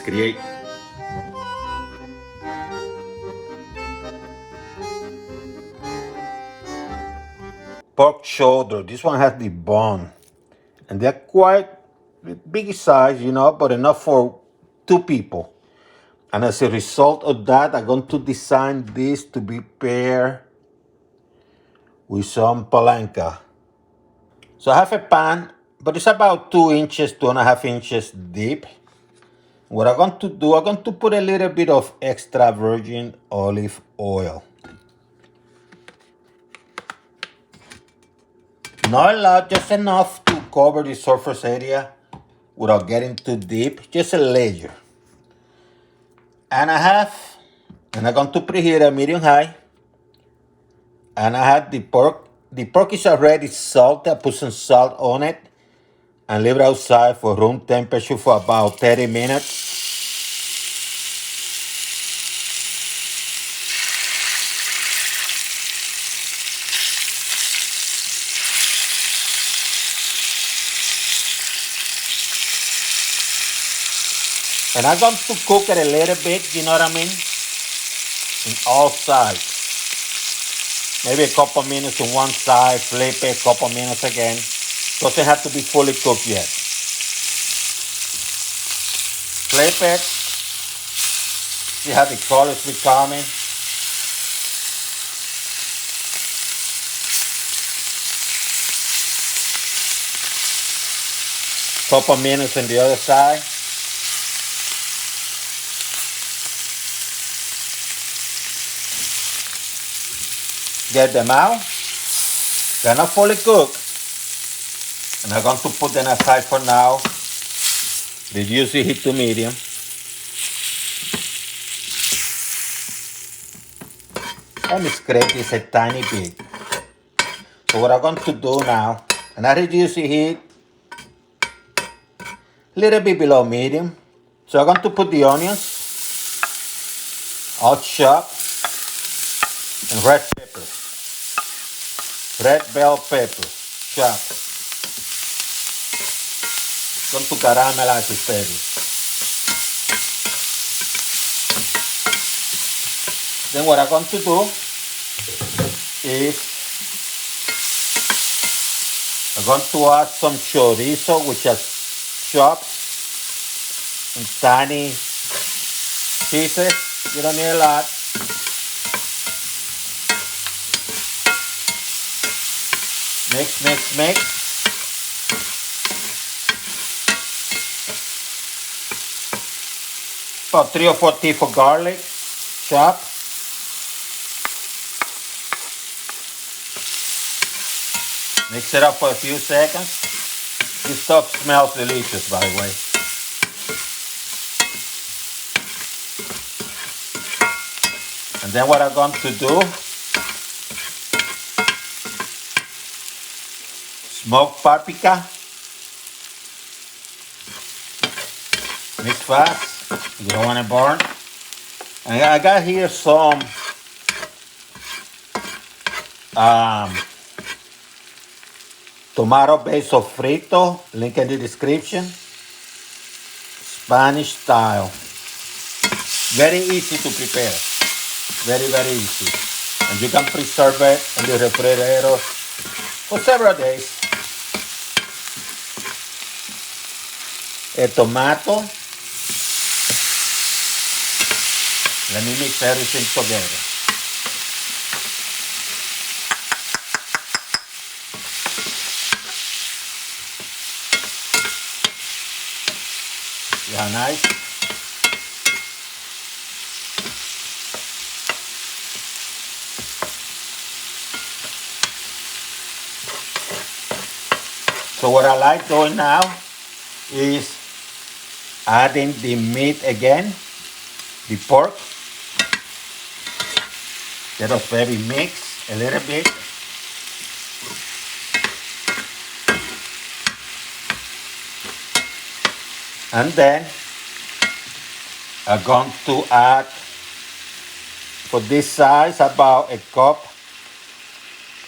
create. Pork shoulder. This one has the bone. And they're quite big size, but enough for two people. And as a result of that, I'm going to design this to be paired with some polenta. So I have a pan, but it's about 2 inches, 2.5 inches deep. What I'm going to do, I'm going to put a little bit of extra virgin olive oil. Not a lot, just enough to cover the surface area without getting too deep, just a layer. And I'm going to preheat a medium high. And I have the pork. The pork is already salted. I put some salt on it and leave it outside for room temperature for about 30 minutes. And I'm going to cook it a little bit, you know what I mean? In all sides. Maybe a couple minutes on one side, flip it, a couple minutes again. Doesn't have to be fully cooked yet. Flip it. See how the colors becoming. Couple minutes on the other side. Get them out. They're not fully cooked. And I'm going to put them aside for now. Reduce the heat to medium. Let me scrape this a tiny bit. So what I'm going to do now, and I reduce the heat a little bit below medium. So I'm going to put the onions, all chopped, and red pepper. Red bell pepper, chopped. Going to caramelize it steady. Then what I'm going to do is I'm going to add some chorizo, which is chopped in tiny pieces. You don't need a lot. Mix, mix, mix. About 3 or 4 teeth of garlic, chopped. Mix it up for a few seconds. This stuff smells delicious, by the way. And then what I'm going to do, smoked paprika. Mix fast. You don't want to burn. And I got here some tomato-based sofrito, link in the description. Spanish style. Very easy to prepare. Very, very easy. And you can preserve it in the refrigerator for several days. A tomato. Let me mix everything together. See how nice? So what I like doing now is adding the meat again, the pork. Let us maybe mix a little bit. And then I'm going to add, for this size, about a cup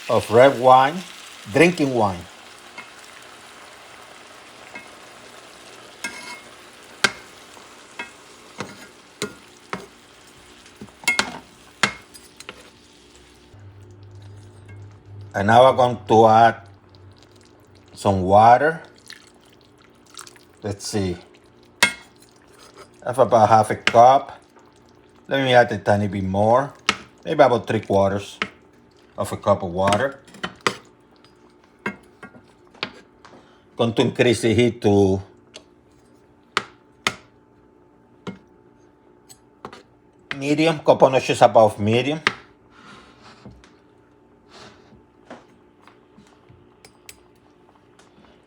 of red wine, drinking wine. And now I'm going to add some water. Let's see. I have about half a cup. Let me add a tiny bit more. Maybe about 3/4 of a cup of water. Going to increase the heat to medium, couple notches above medium.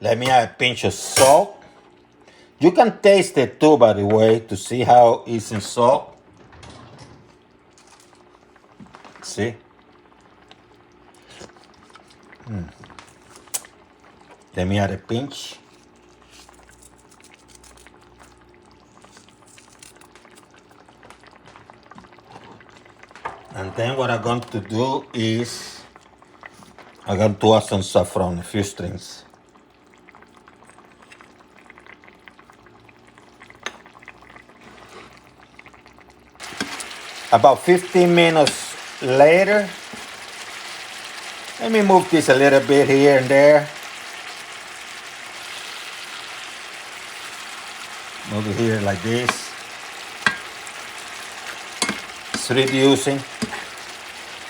Let me add a pinch of salt. You can taste it too, by the way, to see how it's in salt. See? Let me add a pinch. And then what I'm going to do is I'm going to add some saffron, a few strings. About 15 minutes later, let me move this a little bit here and there. Move it here like this. It's reducing.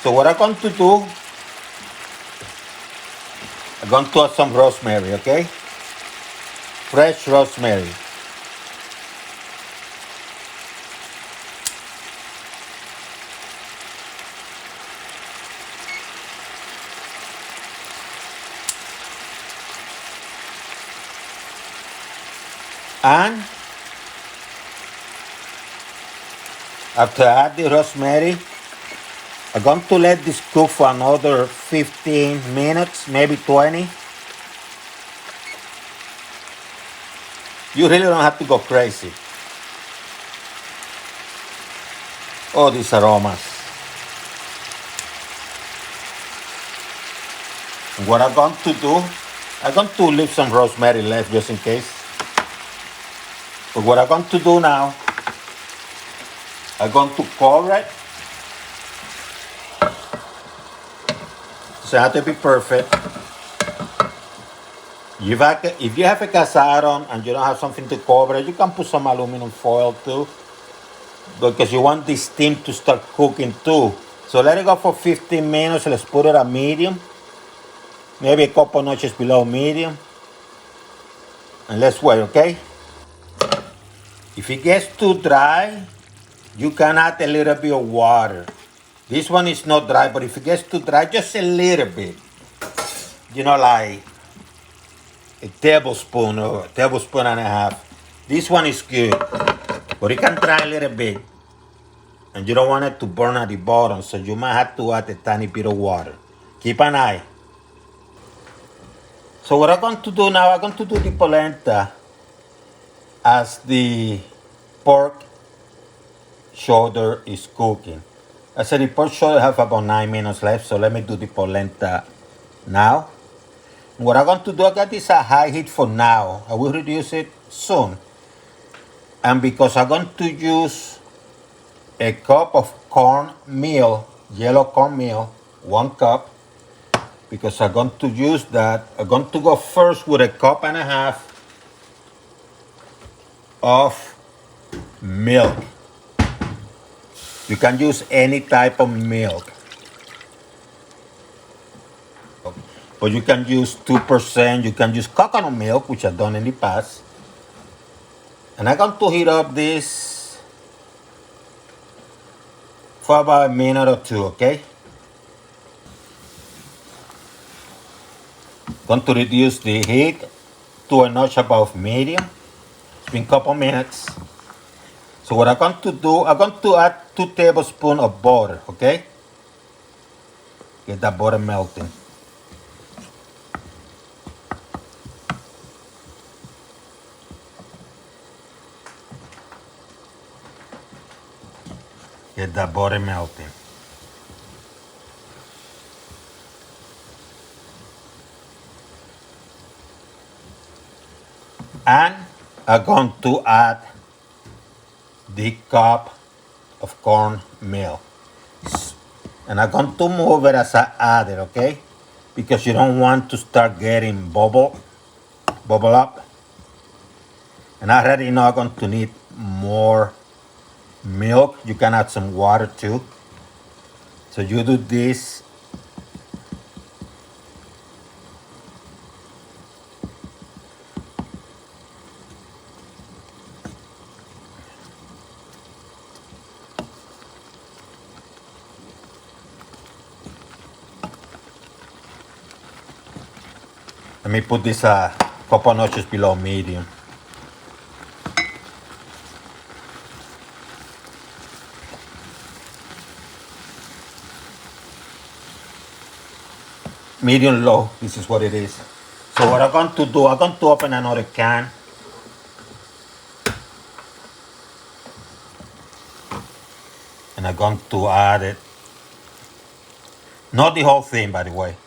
So what I'm going to do, I'm going to add some rosemary, okay? Fresh rosemary. And after I add the rosemary, I'm going to let this cook for another 15 minutes, maybe 20. You really don't have to go crazy. Oh, these aromas. And what I'm going to do, I'm going to leave some rosemary left just in case. But what I'm going to do now, I'm going to cover it. So it has to be perfect. If you have a cast iron and you don't have something to cover it, you can put some aluminum foil too, because you want this steam to start cooking too. So let it go for 15 minutes. Let's put it at medium, maybe a couple notches below medium, and let's wait, okay? If it gets too dry, you can add a little bit of water. This one is not dry, but if it gets too dry, just a little bit. You know, like a tablespoon or a tablespoon and a half. This one is good, but it can dry a little bit. And you don't want it to burn at the bottom, so you might have to add a tiny bit of water. Keep an eye. So what I'm going to do now, I'm going to do the polenta as the pork shoulder is cooking. I said the pork shoulder have about 9 minutes left, so let me do the polenta now. What I'm going to do, I got this at high heat for now. I will reduce it soon. And because I'm going to use a cup of cornmeal, yellow cornmeal, 1 cup, because I'm going to use that. I'm going to go first with a cup and a half of milk. You can use any type of milk, but you can use 2%. You can use coconut milk, which I've done in the past. And I'm going to heat up this for about a minute or two, okay? Going to reduce the heat to a notch above medium. It's been a couple minutes. So what I'm going to do, I'm going to add 2 tablespoons of butter, okay? Get that butter melting. Get that butter melting. And I'm going to add the cup of cornmeal. And I'm going to move it as I add it, okay? because you don't want to start getting bubble up. And I already know I'm going to need more milk. You can add some water too. So you do this. Let me put this a couple notches below medium. Medium low, this is what it is. So what I'm going to do, I'm going to open another can. And I'm going to add it. Not the whole thing, by the way.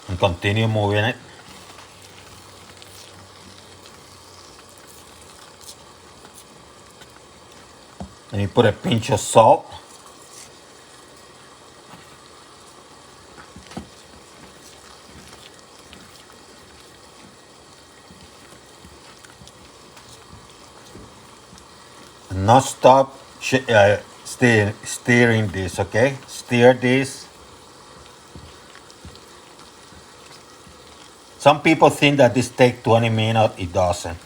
And continue moving it. And you put a pinch of salt. And not stop stirring this, okay? Stir this. Some people think that this takes 20 minutes. It doesn't.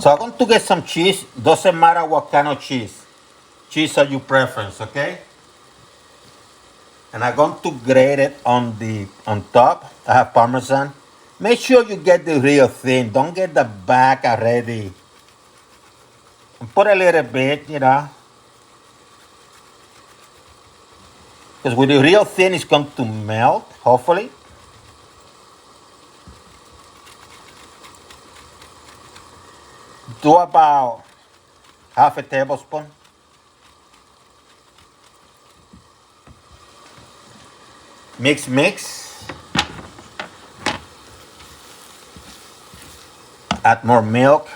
So I'm going to get some cheese. Doesn't matter what kind of cheese. Cheese of your preference, okay? And I'm going to grate it on top. I have Parmesan. Make sure you get the real thin. Don't get the back already. And put a little bit, you know. Because with the real thin, it's going to melt, hopefully. Do about half a tablespoon. Mix. Add more milk.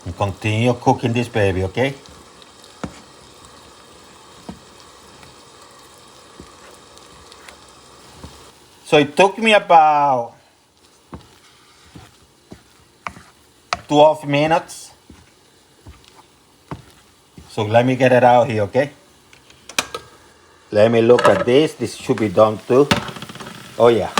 And continue cooking this baby, okay? So it took me about 12 minutes. So let me get it out here, okay? Let me look at this. This should be done too. Oh yeah.